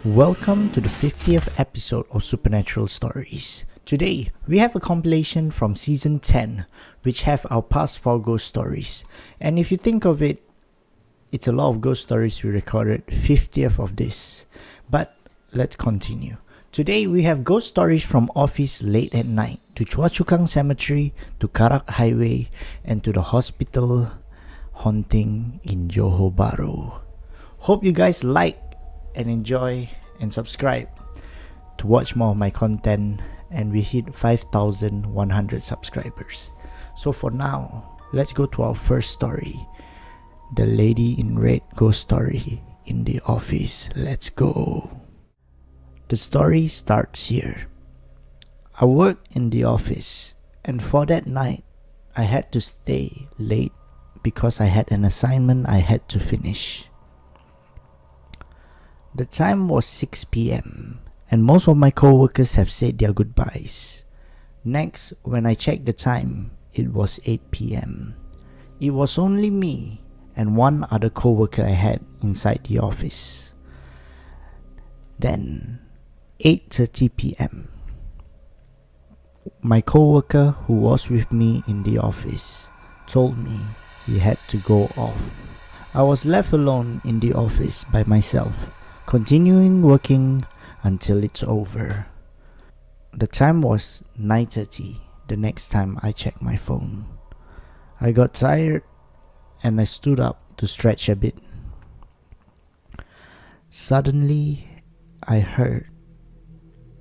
Welcome to the 50th episode of Supernatural Stories. Today, we have a compilation from Season 10, which have our past 4 ghost stories. And if you think of it, it's a lot of ghost stories we recorded, 50th of this. But let's continue. Today, we have ghost stories from office late at night, to KANG Cemetery, to KARAK Highway, and to the hospital haunting in Johor. Hope you guys like and enjoy and subscribe to watch more of my content, and we hit 5,100 subscribers. So for now, let's go to our first story, the lady in red ghost story in the office. Let's go. The story starts here. I work in the office, and for that night I had to stay late because I had an assignment I had to finish. The time was 6 p.m. and most of my co-workers have said their goodbyes. Next, when I checked the time, it was 8 p.m. It was only me and one other co-worker I had inside the office. Then, 8:30 p.m. My co-worker who was with me in the office told me he had to go off. I was left alone in the office by myself, continuing working until it's over. The time was 9:30 the next time I checked my phone. I got tired and I stood up to stretch a bit. Suddenly, I heard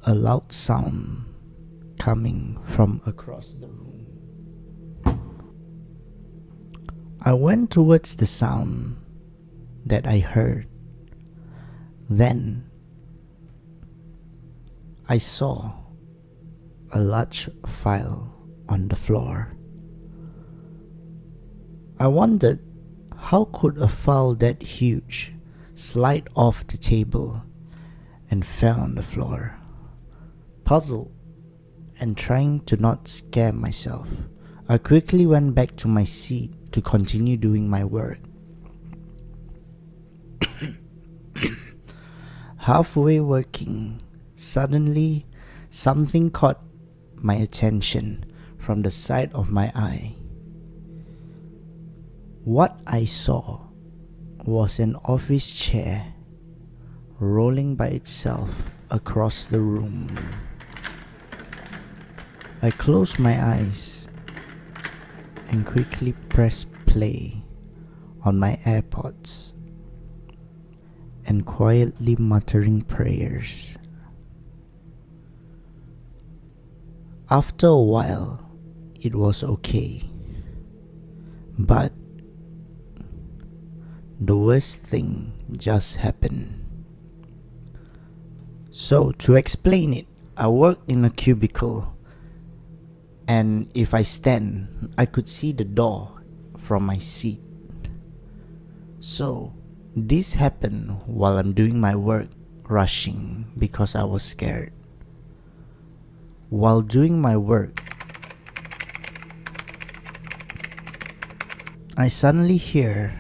a loud sound coming from across the room. I went towards the sound that I heard. Then, I saw a large file on the floor. I wondered, how could a file that huge slide off the table and fell on the floor? Puzzled and trying to not scare myself, I quickly went back to my seat to continue doing my work. Halfway working, suddenly something caught my attention from the side of my eye. What I saw was an office chair rolling by itself across the room. I closed my eyes and quickly pressed play on my AirPods and quietly muttering prayers. After a while, it was okay. But the worst thing just happened. So, to explain it, I worked in a cubicle, and if I stand, I could see the door from my seat. So, this happened while I'm doing my work, rushing because I was scared. While doing my work, I suddenly hear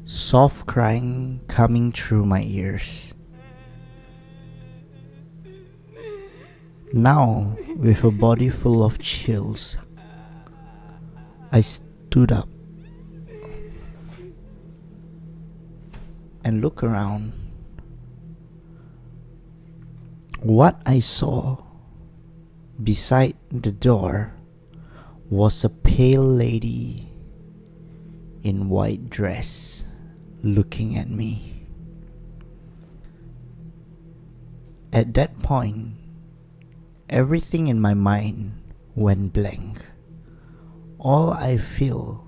soft crying coming through my ears. Now, with a body full of chills, I stood up and looked around. What I saw beside the door was a pale lady in white dress looking at me. At that point, everything in my mind went blank. All I feel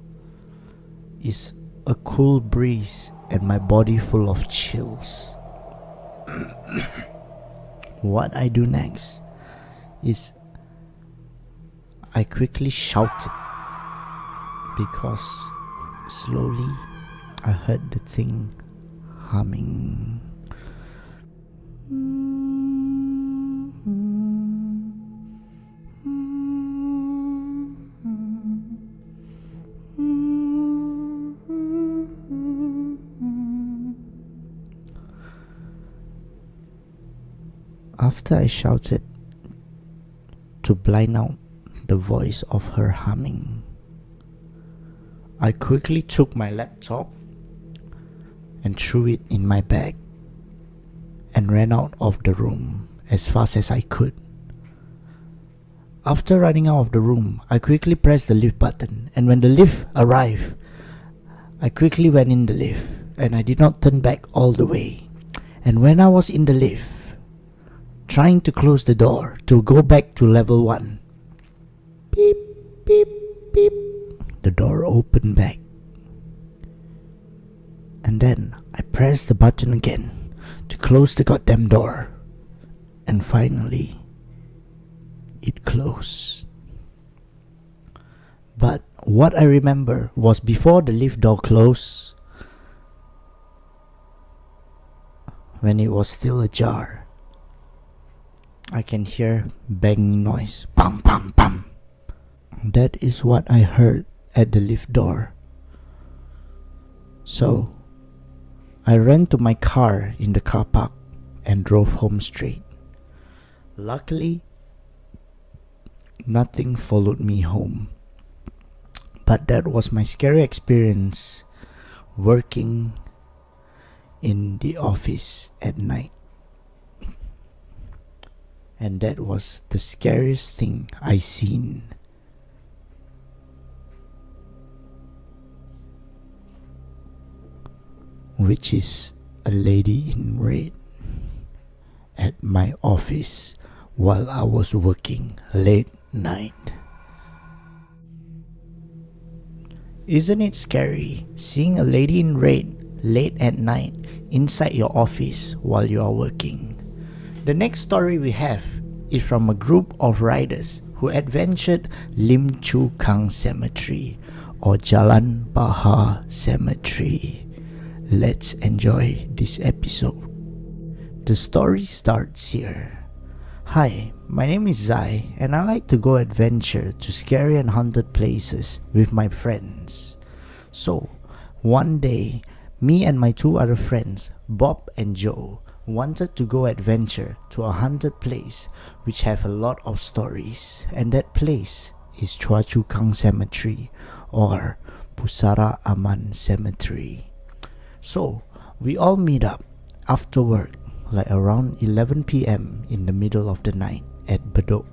is a cool breeze and my body full of chills. What I do next is I quickly shouted because slowly I heard the thing humming. After I shouted to blind out the voice of her humming, I quickly took my laptop and threw it in my bag and ran out of the room as fast as I could. After running out of the room, I quickly pressed the lift button, and when the lift arrived, I quickly went in the lift and I did not turn back all the way. And when I was in the lift, trying to close the door to go back to level 1, beep, beep, beep, the door opened back. And then I pressed the button again to close the goddamn door. And finally, it closed. But what I remember was before the lift door closed, when it was still ajar, I can hear banging noise. Pam, pam, pam. That is what I heard at the lift door. So I ran to my car in the car park and drove home straight. Luckily, nothing followed me home. But that was my scary experience working in the office at night. And that was the scariest thing I seen. Which is a lady in red at my office while I was working late night. Isn't it scary seeing a lady in red late at night inside your office while you are working? The next story we have is from a group of riders who adventured LIM CHU KANG Cemetery or Jalan Bahar Cemetery. Let's enjoy this episode. The story starts here. Hi, my name is Zai and I like to go adventure to scary and haunted places with my friends. So, one day, me and my two other friends, Bob and Joe, wanted to go adventure to a haunted place which have a lot of stories, and that place is CHU KANG Cemetery or Pusara Aman Cemetery. So, we all meet up after work like around 11 p.m. in the middle of the night at Bedok.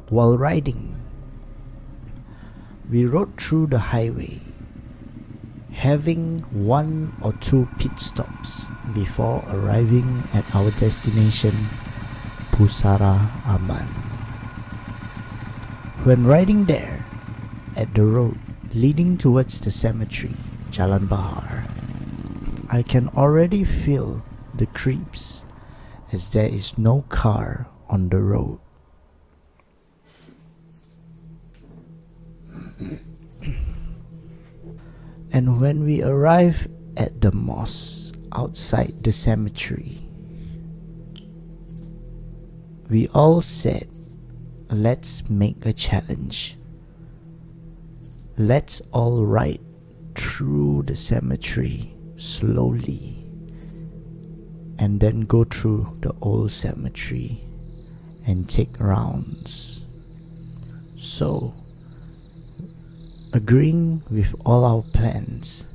While riding, we rode through the highway, having 1 or 2 pit stops before arriving at our destination, Pusara Aman. When riding there, at the road leading towards the cemetery, Jalan Bahar, I can already feel the creeps as there is no car on the road. And when we arrive at the mosque outside the cemetery, we all said, let's make a challenge. Let's all ride through the cemetery slowly and then go through the old cemetery and take rounds. So, agreeing with all our plans,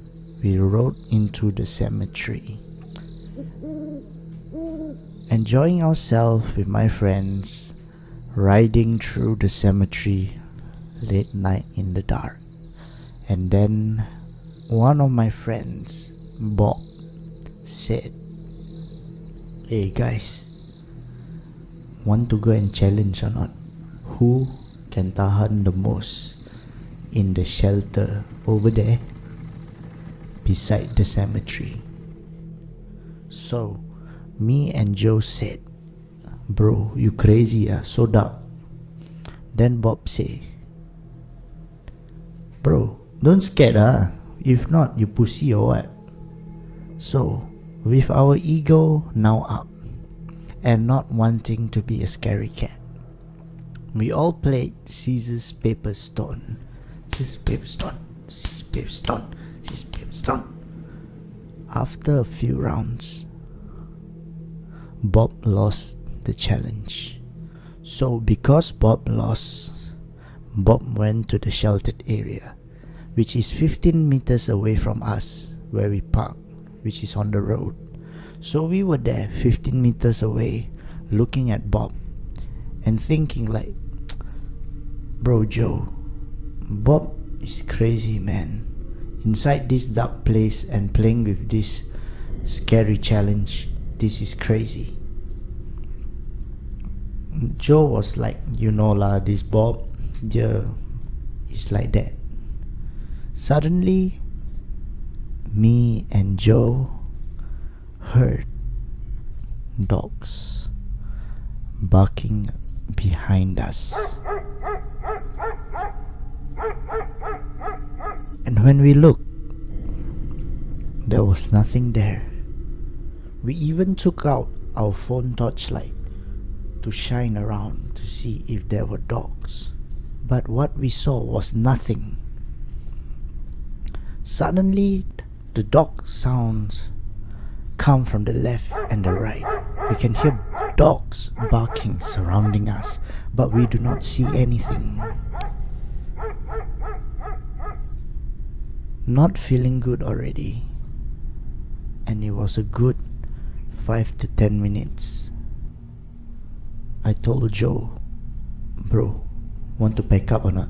we rode into the cemetery, enjoying ourselves with my friends, riding through the cemetery late night in the dark. And then one of my friends, Bob, said, "Hey guys, want to go and challenge or not? Who can tahan the most in the shelter over there beside the cemetery?" So me and Joe said, "Bro, you crazy so dark." Then Bob said, "Bro, don't scared if not you pussy or what?" So with our ego now up and not wanting to be a scary cat, we all played scissors, paper, stone. Scissors, paper, stone. Scissors, paper, stone. Scissors, paper, stone. After a few rounds, Bob lost the challenge. So because Bob lost, Bob went to the sheltered area, which is 15 meters away from us where we park, which is on the road. So we were there 15 meters away looking at Bob and thinking like, bro Joe, Bob is crazy, man. Inside this dark place and playing with this scary challenge, this is crazy. Joe was like, you know lah, this Bob, yeah, is like that. Suddenly, me and Joe heard dogs barking behind us. And when we looked, there was nothing there. We even took out our phone torchlight to shine around to see if there were dogs. But what we saw was nothing. Suddenly, the dog sounds come from the left and the right. We can hear dogs barking surrounding us, but we do not see anything. Not feeling good already, and it was a good 5 to 10 minutes. I told Joe, bro, want to pack up or not?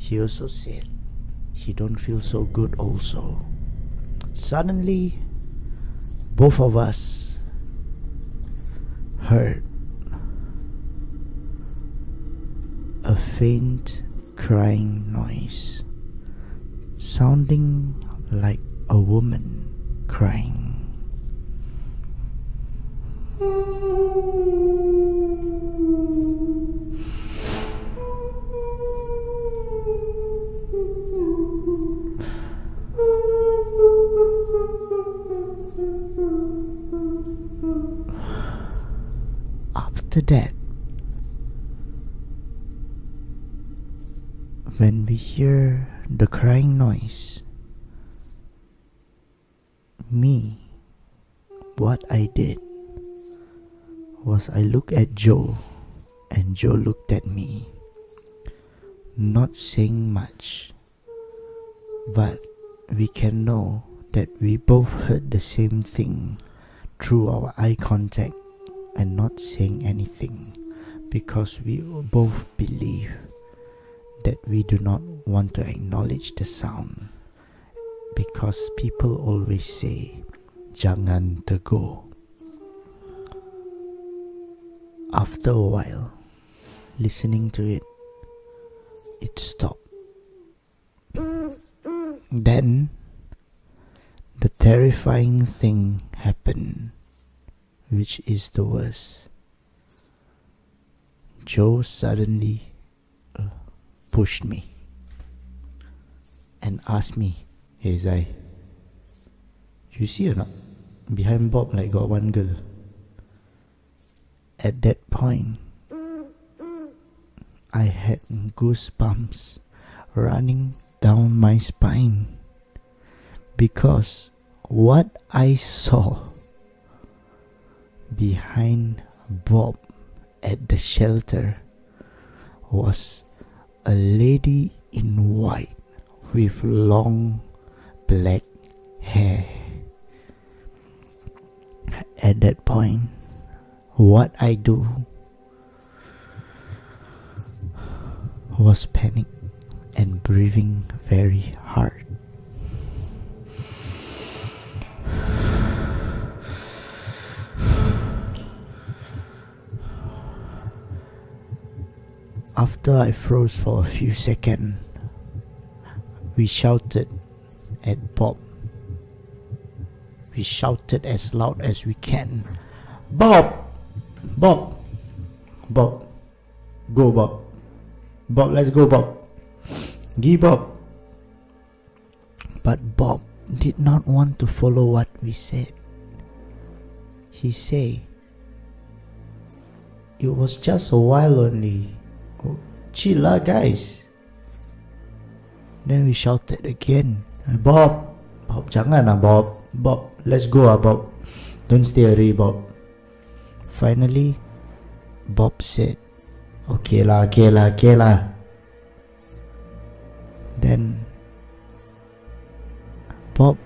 He also said he don't feel so good also. Suddenly, both of us heard a faint crying noise, sounding like a woman crying. After that, when we hear the crying noise, what I did was I looked at Joe and Joe looked at me, not saying much, but we can know that we both heard the same thing through our eye contact and not saying anything, because we both believe that we do not want to acknowledge the sound, because people always say jangan tegur. After a while, listening to it, it stopped. Then, the terrifying thing happened, which is the worst. Joe suddenly pushed me and asked me, "Hey Zai, you see or not? Behind Bob like got one girl." At that point, I had goosebumps running down my spine, because what I saw behind Bob at the shelter was a lady in white with long black hair. At that point, what I do was panic and breathing very hard. After I froze for a few seconds, we shouted at Bob. We shouted as loud as we can, "Bob! Bob! Bob! Go Bob! Bob, let's go Bob! Give Bob!" But Bob did not want to follow what we said. He said, "It was just a while only. Chill lah guys." Then we shouted again, "Bob! Bob, jangan lah Bob! Bob, let's go Bob! Don't stay away Bob! Finally, Bob said, okay lah. Then Bob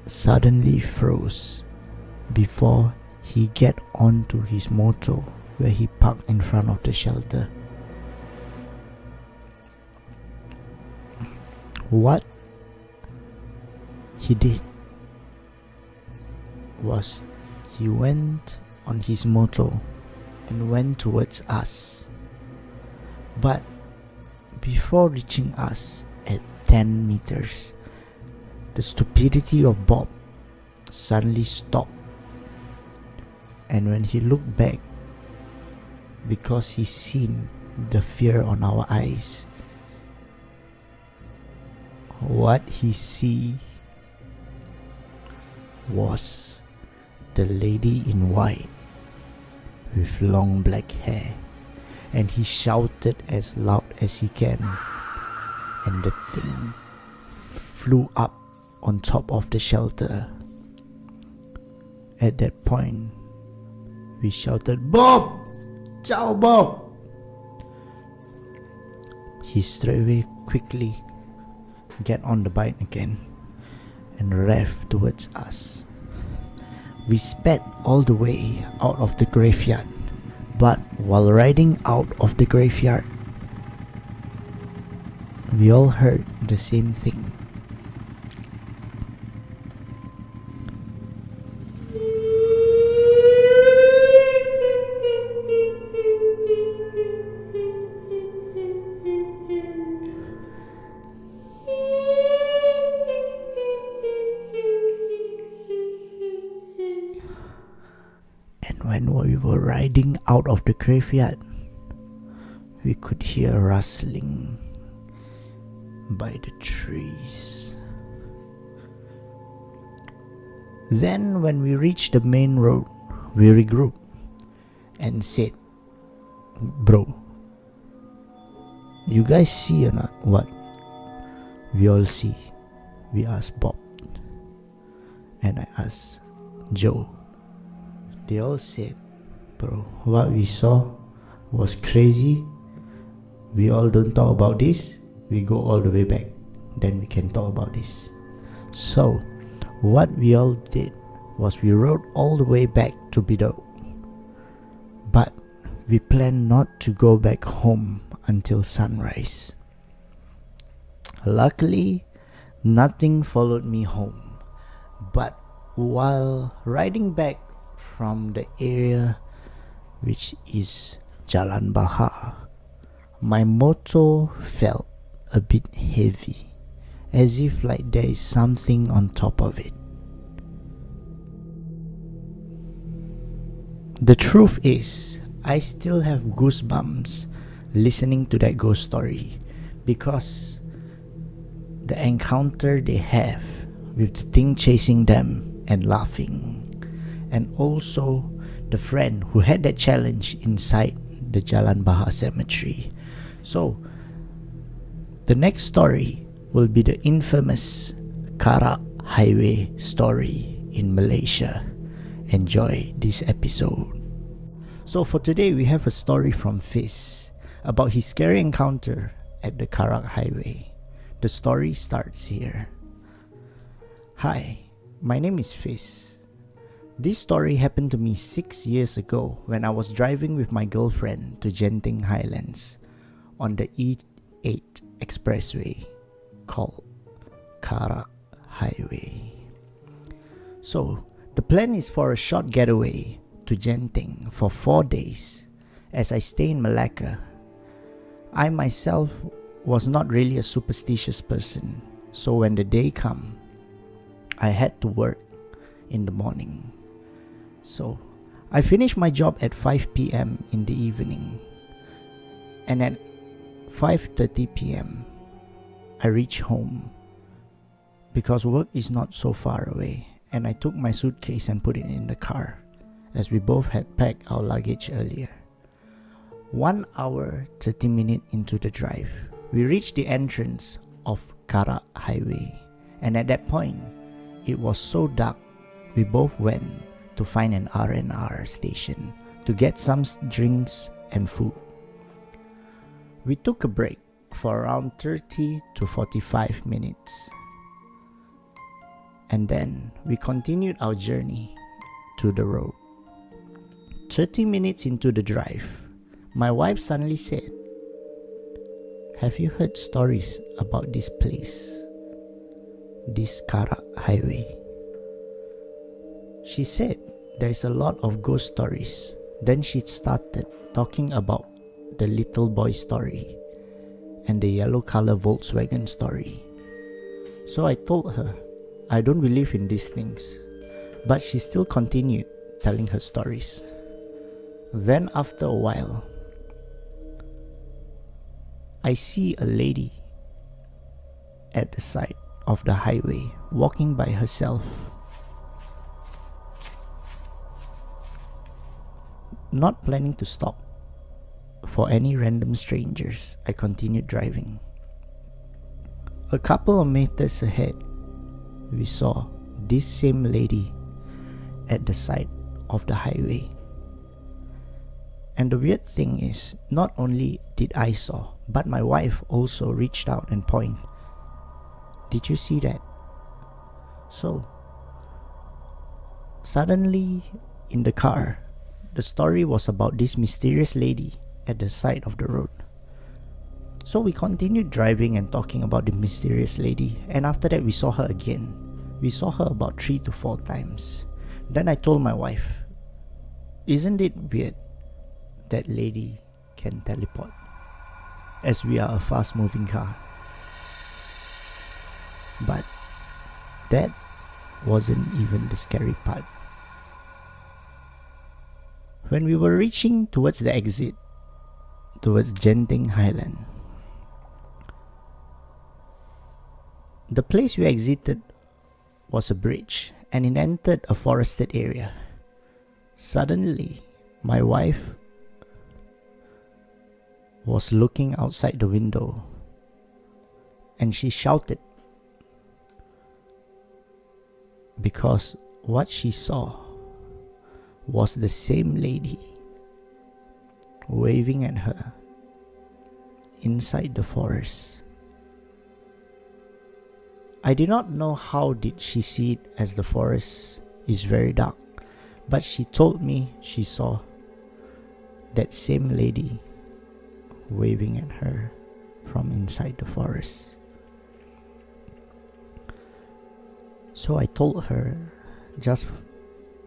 suddenly froze before he get onto his motor where he parked in front of the shelter. What he did was he went on his motor and went towards us. But before reaching us at 10 meters, the stupidity of Bob suddenly stopped. And when he looked back, because he seen the fear on our eyes, what he see was the lady in white with long black hair, and he shouted as loud as he can, and the thing flew up on top of the shelter. At that point, we shouted, "Bob! Ciao, Bob!" He straightaway quickly get on the bike again and rev towards us. We sped all the way out of the graveyard, but while riding out of the graveyard, we all heard the same thing. When we were riding out of the graveyard, we could hear rustling by the trees. Then when we reached the main road, we regrouped and said, "Bro, you guys see or not what we all see?" We asked Bob, and I asked Joe. They all said, "Bro, what we saw was crazy. We all don't talk about this. We go all the way back. Then we can talk about this." So, what we all did was we rode all the way back to Bido. But we planned not to go back home until sunrise. Luckily, nothing followed me home. But while riding back from the area which is Jalan Bahar, my motor felt a bit heavy, as if like there is something on top of it. The truth is, I still have goosebumps listening to that ghost story, because the encounter they have with the thing chasing them and laughing, and also the friend who had that challenge inside the Jalan Bahar cemetery. So, the next story will be the infamous KARAK highway story in Malaysia. Enjoy this episode. So for today, we have a story from Fizz about his scary encounter at the KARAK highway. The story starts here. Hi, my name is Fizz. This story happened to me 6 years ago when I was driving with my girlfriend to Genting Highlands on the E8 expressway called KARAK Highway. So, the plan is for a short getaway to Genting for 4 days as I stay in Malacca. I myself was not really a superstitious person, so when the day came, I had to work in the morning. So, I finished my job at 5 p.m. in the evening, and at 5:30 p.m. I reached home because work is not so far away, and I took my suitcase and put it in the car as we both had packed our luggage earlier. 1 hour 30 minutes into the drive, we reached the entrance of KARAK Highway, and at that point, it was so dark we both went to find an R&R station to get some drinks and food. We took a break for around 30 to 45 minutes. And then we continued our journey to the road. 30 minutes into the drive, my wife suddenly said, "Have you heard stories about this place? This KARAK highway?" She said there's a lot of ghost stories. Then she started talking about the little boy story and the yellow color Volkswagen story. So I told her I don't believe in these things, but she still continued telling her stories. Then after a while, I see a lady at the side of the highway walking by herself. Not planning to stop for any random strangers, I continued driving. A couple of meters ahead, we saw this same lady at the side of the highway. And the weird thing is, not only did I saw, but my wife also reached out and pointed. "Did you see that?" So, suddenly in the car, the story was about this mysterious lady at the side of the road. So we continued driving and talking about the mysterious lady, and after that we saw her again. We saw her about 3 to 4 times. Then I told my wife, "Isn't it weird that lady can teleport, as we are a fast moving car?" But that wasn't even the scary part. When we were reaching towards the exit, towards Genting Highland, the place we exited was a bridge, and it entered a forested area. Suddenly, my wife was looking outside the window, and she shouted because what she saw was the same lady waving at her inside the forest. I did not know how did she see it, as the forest is very dark, but she told me she saw that same lady waving at her from inside the forest. So I told her, just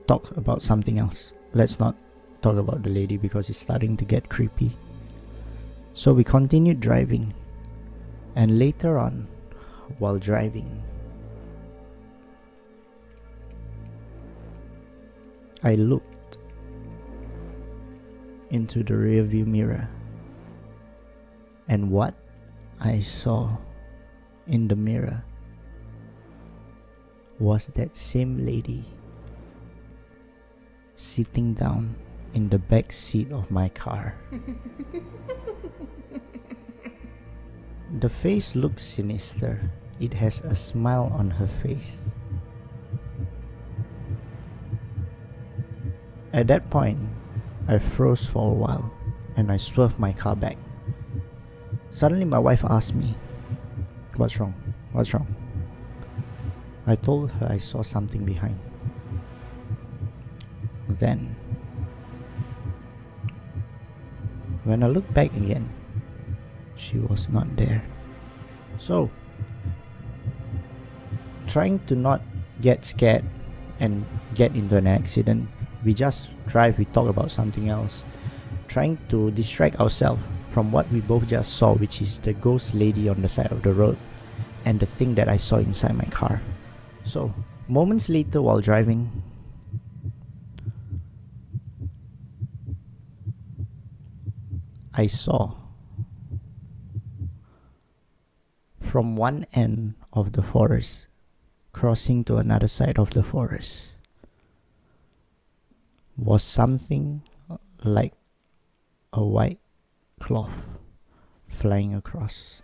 talk about something else. Let's not talk about the lady because it's starting to get creepy. So we continued driving, and later on, while driving, I looked into the rearview mirror, and what I saw in the mirror was that same lady sitting down in the back seat of my car. The face looks sinister. It has a smile on her face. At that point, I froze for a while and I swerved my car back. Suddenly my wife asked me, "What's wrong? What's wrong?" I told her I saw something behind. Then, when I looked back again, she was not there. So, trying to not get scared and get into an accident, we just drive, we talk about something else, trying to distract ourselves from what we both just saw, which is the ghost lady on the side of the road and the thing that I saw inside my car. So, moments later while driving, I saw from one end of the forest crossing to another side of the forest was something like a white cloth flying across.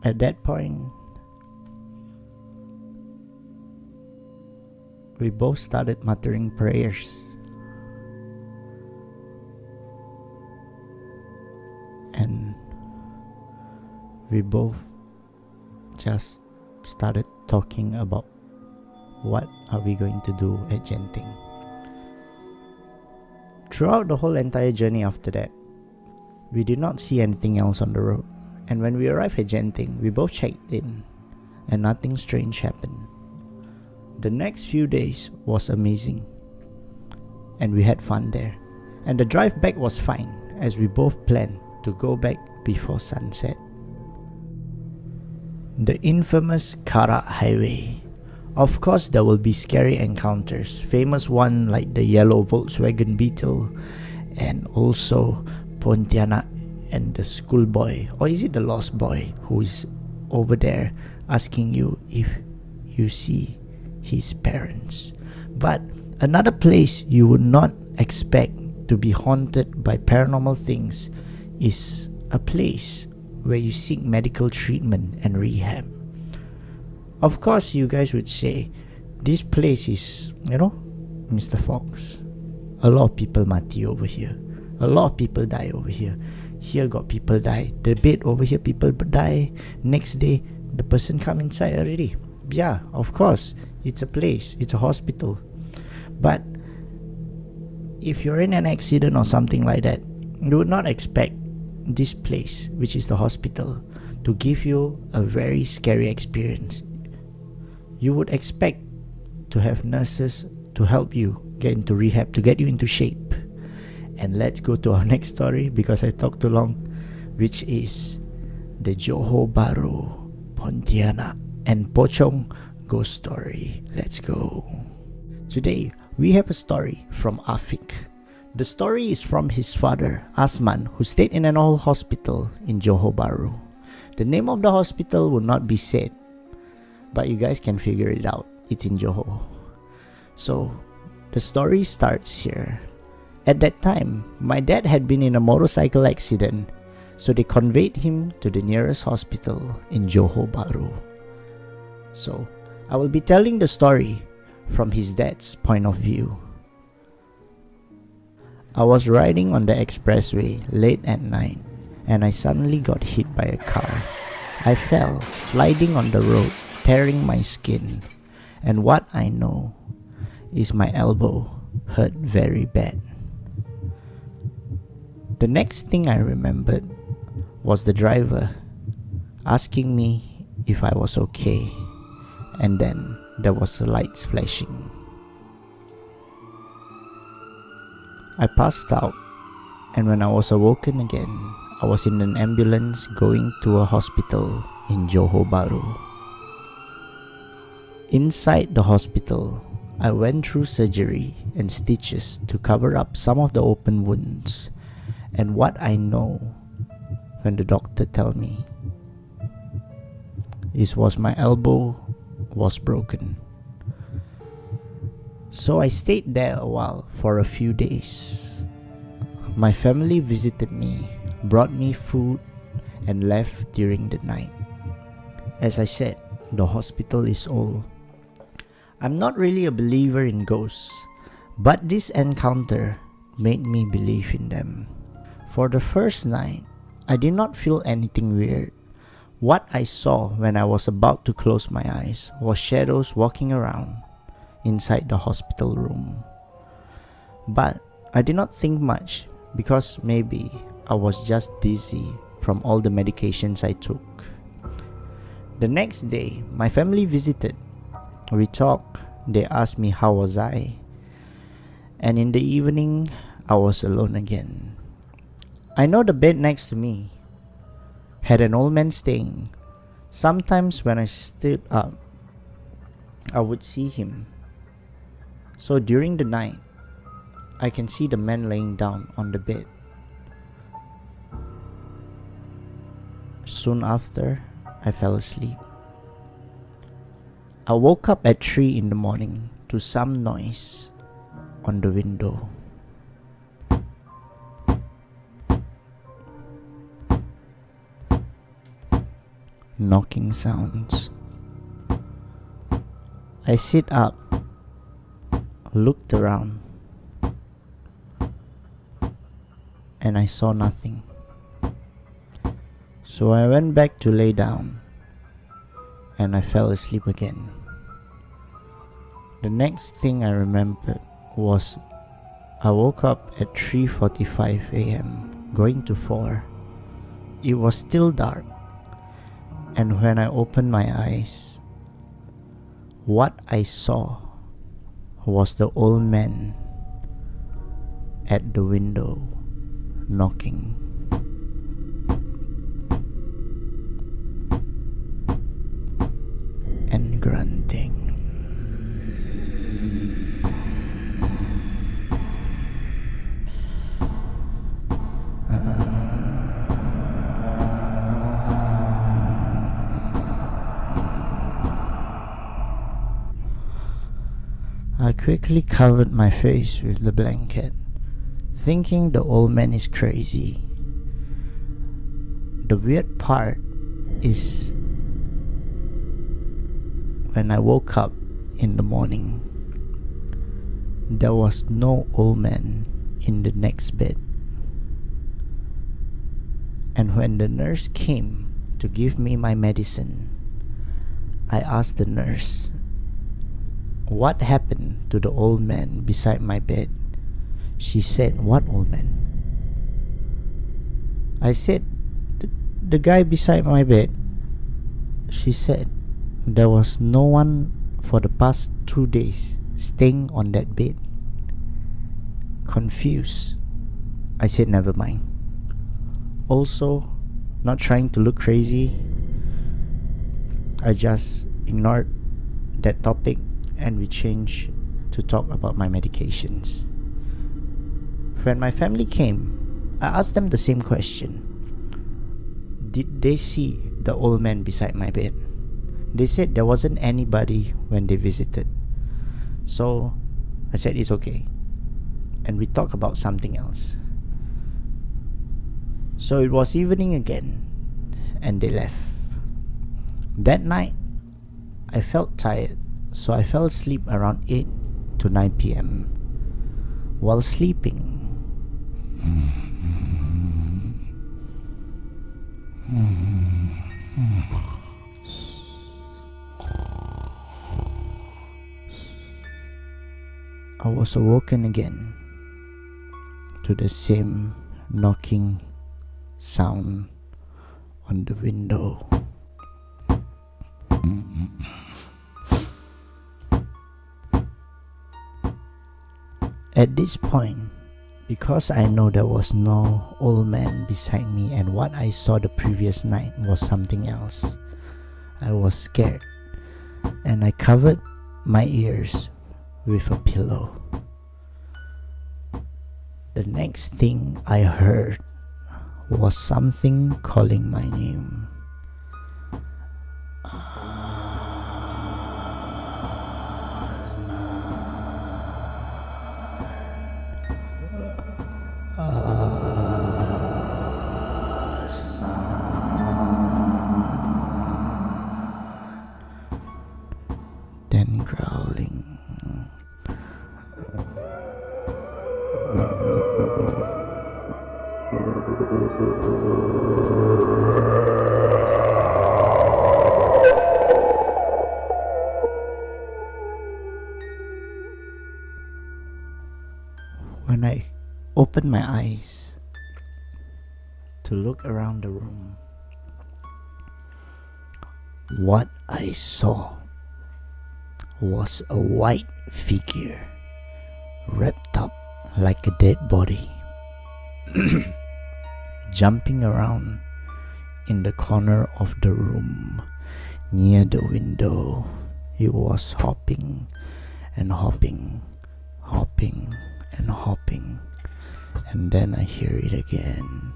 At that point, we both started muttering prayers we both just started talking about what are we going to do at Genting. Throughout the whole entire journey after that, we did not see anything else on the road. And when we arrived at Genting, we both checked in and nothing strange happened. The next few days was amazing and we had fun there. And the drive back was fine as we both planned to go back before sunset. The infamous KARAK Highway. Of course, there will be scary encounters, famous one like the yellow Volkswagen Beetle, and also Pontianak and the schoolboy, or is it the lost boy, who is over there asking you if you see his parents. But another place you would not expect to be haunted by paranormal things is a place where you seek medical treatment and rehab. Of course, you guys would say, this place is, Mr. Fox, a lot of people mati over here. A lot of people die over here. Here got people die. The bed over here, people die. Next day, the person come inside already. Yeah, of course, it's a place. It's a hospital. But if you're in an accident or something like that, you would not expect this place, which is the hospital, to give you a very scary experience. You would expect to have nurses to help you get into rehab, to get you into shape. And let's go to our next story because I talked too long, which is the Johor Bahru, Pontianak and Pocong ghost story. Let's go. Today, we have a story from Afik. The story is from his father, Asman, who stayed in an old hospital in Johor Bahru. The name of the hospital will not be said, but you guys can figure it out. It's in Johor. So, the story starts here. At that time, my dad had been in a motorcycle accident, so they conveyed him to the nearest hospital in Johor Bahru. So, I will be telling the story from his dad's point of view. I was riding on the expressway late at night and I suddenly got hit by a car. I fell, sliding on the road, tearing my skin, and what I know is my elbow hurt very bad. The next thing I remembered was the driver asking me if I was okay, and then there was the lights flashing. I passed out, and when I was awoken again, I was in an ambulance going to a hospital in Johor Bahru. Inside the hospital, I went through surgery and stitches to cover up some of the open wounds. And what I know when the doctor told me was my elbow was broken. So I stayed there a while for a few days. My family visited me, brought me food, and left during the night. As I said, the hospital is old. I'm not really a believer in ghosts, but this encounter made me believe in them. For the first night, I did not feel anything weird. What I saw when I was about to close my eyes was shadows walking around inside the hospital room. But I did not think much because maybe I was just dizzy from all the medications I took. The next day, my family visited. We talked. They asked me how was I. And in the evening, I was alone again. I know the bed next to me had an old man staying. Sometimes when I stood up, I would see him. So during the night, I can see the man laying down on the bed. Soon after, I fell asleep. I woke up at 3 in the morning to some noise on the window. Knocking sounds. I sit up, looked around, and I saw nothing. So I went back to lay down and I fell asleep again. The next thing I remembered was I woke up at 3:45 a.m. going to 4. It was still dark, and when I opened my eyes, what I saw was the old man at the window knocking. And grunting. I quickly covered my face with the blanket, thinking the old man is crazy. The weird part is when I woke up in the morning, there was no old man in the next bed. And when the nurse came to give me my medicine, I asked the nurse, what happened to the old man beside my bed? She said, what old man? I said, the guy beside my bed. She said, there was no one for the past 2 days staying on that bed. Confused, I said, never mind. Also, not trying to look crazy, I just ignored that topic and we changed to talk about my medications. When my family came, I asked them the same question. Did they see the old man beside my bed? They said there wasn't anybody when they visited. So I said it's okay. And we talked about something else. So it was evening again and they left. That night, I felt tired, so I fell asleep around 8 to 9 p.m. While sleeping, I was awoken again to the same knocking sound on the window. At this point, because I know there was no old man beside me and what I saw the previous night was something else, I was scared and I covered my ears with a pillow. The next thing I heard was something calling my name. Then growling. When I opened my eyes to look around the room, what I saw was a white figure wrapped up like a dead body, jumping around in the corner of the room near the window. It was hopping and hopping, hopping and hopping, and then I hear it again.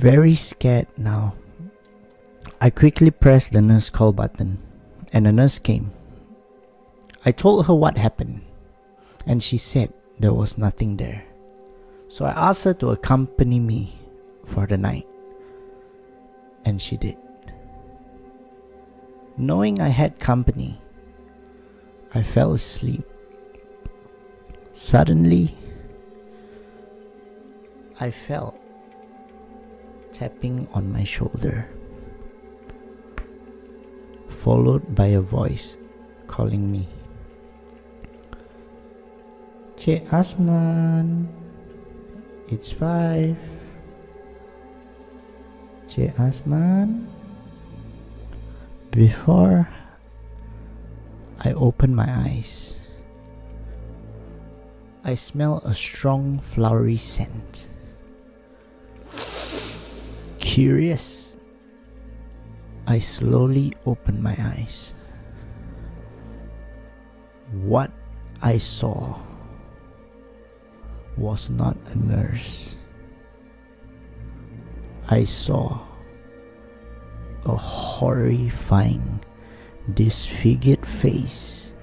Very scared now, I quickly pressed the nurse call button and a nurse came. I told her what happened, and she said there was nothing there. So I asked her to accompany me for the night, and she did. Knowing I had company, I fell asleep. Suddenly, I felt tapping on my shoulder, followed by a voice calling me. Cik Asman, it's 5. Cik Asman. Before I opened my eyes, I smell a strong flowery scent. Curious, I slowly opened my eyes. What I saw was not a nurse. I saw a horrifying, disfigured face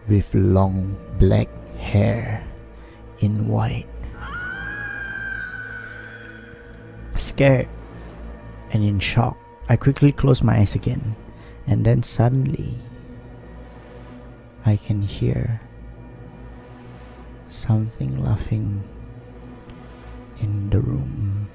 with long black hair in white. Scared and in shock, I quickly closed my eyes again, and then suddenly I can hear something laughing in the room.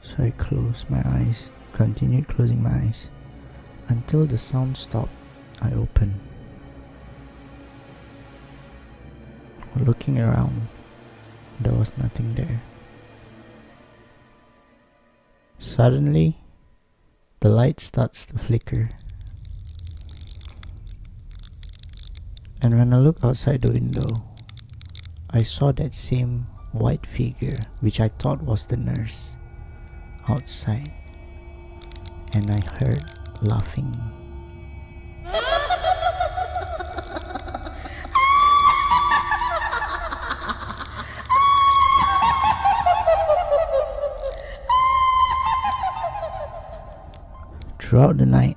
So I closed my eyes, continued closing my eyes until the sound stopped. I opened. Looking around, there was nothing there. Suddenly, the light starts to flicker. And when I looked outside the window, I saw that same white figure, which I thought was the nurse, outside. And I heard laughing. Throughout the night,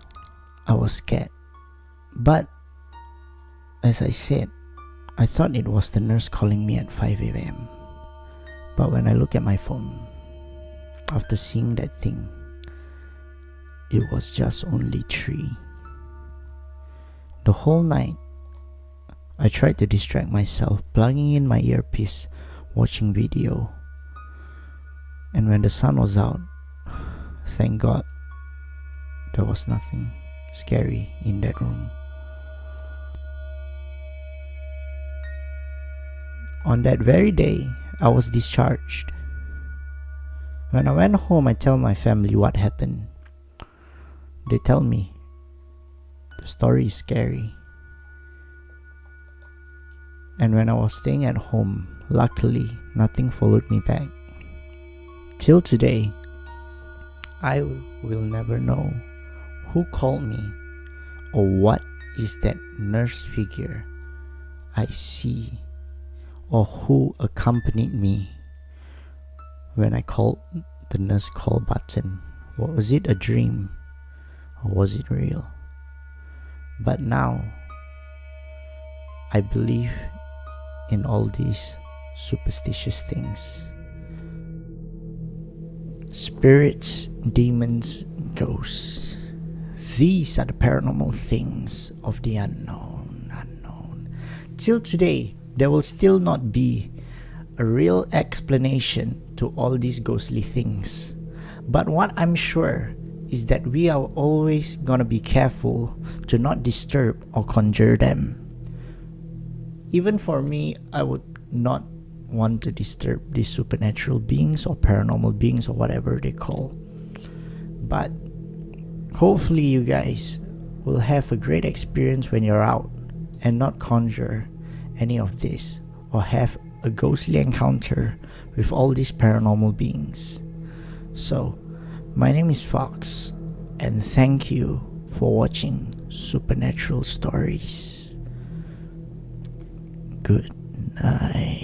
I was scared. But, as I said, I thought it was the nurse calling me at 5 a.m. But when I look at my phone, after seeing that thing, it was just only 3. The whole night, I tried to distract myself, plugging in my earpiece, watching video. And when the sun was out, thank God, there was nothing scary in that room. On that very day, I was discharged. When I went home, I tell my family what happened. They tell me the story is scary. And when I was staying at home, luckily, nothing followed me back. Till today, I will never know who called me or what is that nurse figure I see or who accompanied me when I called the nurse call button. Was it a dream or was it real? But now I believe in all these superstitious things. Spirits, demons, ghosts. These are the paranormal things of the unknown. Till today, there will still not be a real explanation to all these ghostly things. But what I'm sure is that we are always gonna be careful to not disturb or conjure them. Even for me, I would not want to disturb these supernatural beings or paranormal beings or whatever they call. But hopefully you guys will have a great experience when you're out and not conjure any of this or have a ghostly encounter with all these paranormal beings. So, my name is Fox, and thank you for watching Supernatural Stories. Good night.